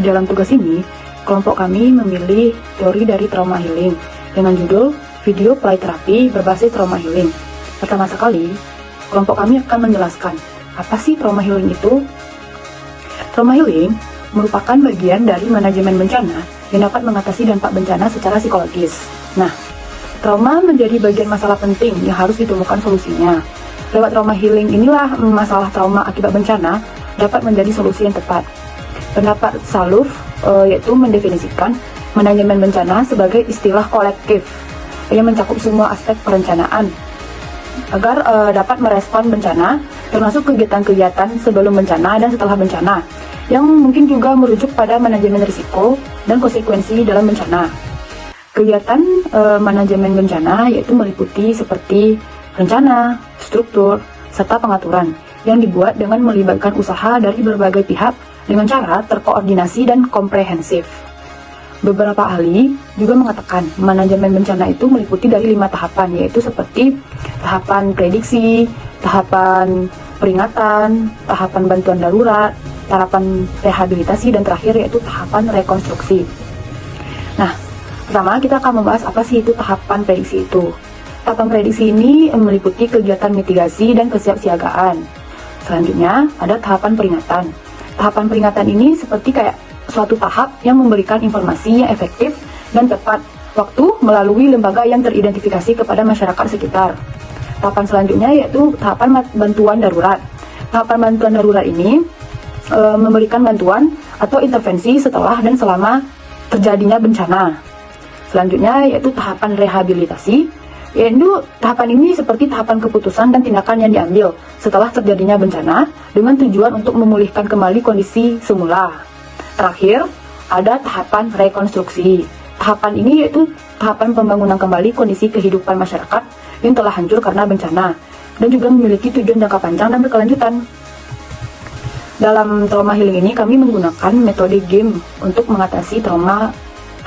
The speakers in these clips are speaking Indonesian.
dalam tugas ini, kelompok kami memilih teori dari trauma healing dengan judul Video Play Terapi Berbasis Trauma Healing. Pertama sekali, kelompok kami akan menjelaskan apa sih trauma healing itu. Trauma healing merupakan bagian dari manajemen bencana yang dapat mengatasi dampak bencana secara psikologis. Nah, trauma menjadi bagian masalah penting yang harus ditemukan solusinya. Lewat trauma healing inilah masalah trauma akibat bencana dapat menjadi solusi yang tepat. Pendapat Saluf yaitu mendefinisikan manajemen bencana sebagai istilah kolektif yang mencakup semua aspek perencanaan agar dapat merespon bencana, termasuk kegiatan-kegiatan sebelum bencana dan setelah bencana, yang mungkin juga merujuk pada manajemen risiko dan konsekuensi dalam bencana. Kegiatan manajemen bencana yaitu meliputi seperti rencana, struktur, serta pengaturan yang dibuat dengan melibatkan usaha dari berbagai pihak dengan cara terkoordinasi dan komprehensif. Beberapa ahli juga mengatakan manajemen bencana itu meliputi dari 5 tahapan, yaitu seperti tahapan prediksi, tahapan peringatan, tahapan bantuan darurat, tahapan rehabilitasi, dan terakhir yaitu tahapan rekonstruksi. Nah, pertama kita akan membahas apa sih itu tahapan prediksi itu. Tahapan prediksi ini meliputi kegiatan mitigasi dan kesiapsiagaan. Selanjutnya ada tahapan peringatan. Tahapan peringatan ini seperti kayak suatu tahap yang memberikan informasi yang efektif dan tepat waktu melalui lembaga yang teridentifikasi kepada masyarakat sekitar. Tahapan selanjutnya yaitu tahapan bantuan darurat. Tahapan bantuan darurat ini memberikan bantuan atau intervensi setelah dan selama terjadinya bencana. Selanjutnya yaitu tahapan rehabilitasi, yaitu tahapan ini seperti tahapan keputusan dan tindakan yang diambil setelah terjadinya bencana dengan tujuan untuk memulihkan kembali kondisi semula. Terakhir, ada tahapan rekonstruksi. Tahapan ini yaitu tahapan pembangunan kembali kondisi kehidupan masyarakat yang telah hancur karena bencana dan juga memiliki tujuan jangka panjang dan berkelanjutan. Dalam trauma healing ini kami menggunakan metode game untuk mengatasi trauma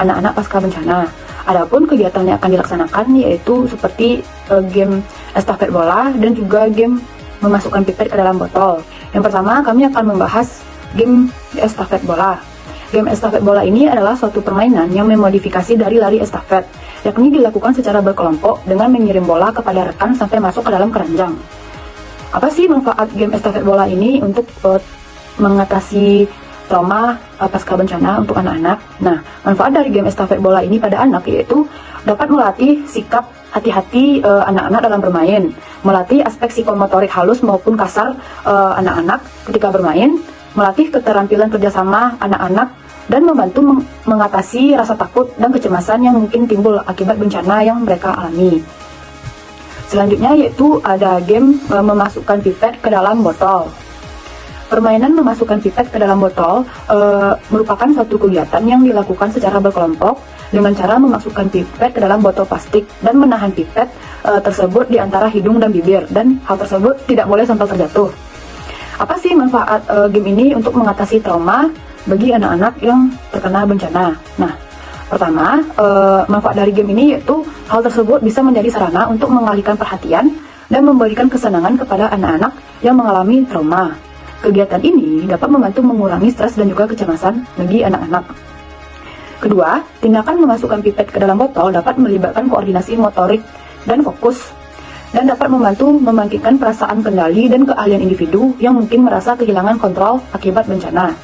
anak-anak pasca bencana. Adapun kegiatan yang akan dilaksanakan yaitu seperti game estafet bola dan juga game memasukkan pipet ke dalam botol. Yang pertama kami akan membahas game estafet bola. Game estafet bola ini adalah suatu permainan yang memodifikasi dari lari estafet, yakni dilakukan secara berkelompok dengan mengirim bola kepada rekan sampai masuk ke dalam keranjang. Apa sih manfaat game estafet bola ini untuk mengatasi trauma pasca bencana untuk anak-anak? Nah, manfaat dari game estafet bola ini pada anak yaitu dapat melatih sikap hati-hati anak-anak dalam bermain, melatih aspek psikomotorik halus maupun kasar anak-anak ketika bermain, melatih keterampilan kerjasama anak-anak, dan membantu mengatasi rasa takut dan kecemasan yang mungkin timbul akibat bencana yang mereka alami. Selanjutnya yaitu ada game memasukkan pipet ke dalam botol. Permainan memasukkan pipet ke dalam botol merupakan suatu kegiatan yang dilakukan secara berkelompok dengan cara memasukkan pipet ke dalam botol plastik dan menahan pipet tersebut di antara hidung dan bibir, dan hal tersebut tidak boleh sampai terjatuh. Apa sih manfaat game ini untuk mengatasi trauma bagi anak-anak yang terkena bencana? Nah, pertama, manfaat dari game ini yaitu hal tersebut bisa menjadi sarana untuk mengalihkan perhatian dan memberikan kesenangan kepada anak-anak yang mengalami trauma. Kegiatan ini dapat membantu mengurangi stres dan juga kecemasan bagi anak-anak. Kedua, tindakan memasukkan pipet ke dalam botol dapat melibatkan koordinasi motorik dan fokus, dan dapat membantu membangkitkan perasaan kendali dan keahlian individu yang mungkin merasa kehilangan kontrol akibat bencana.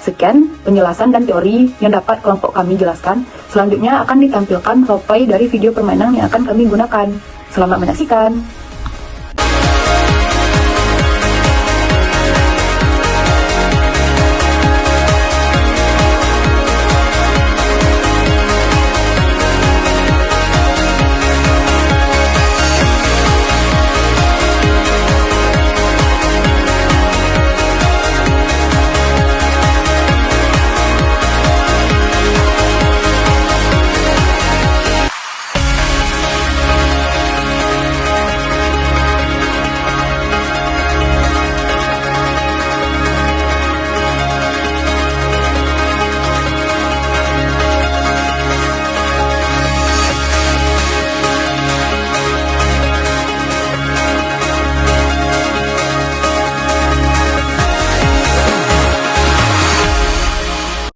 Sekian penjelasan dan teori yang dapat kelompok kami jelaskan. Selanjutnya akan ditampilkan roleplay dari video permainan yang akan kami gunakan. Selamat menyaksikan!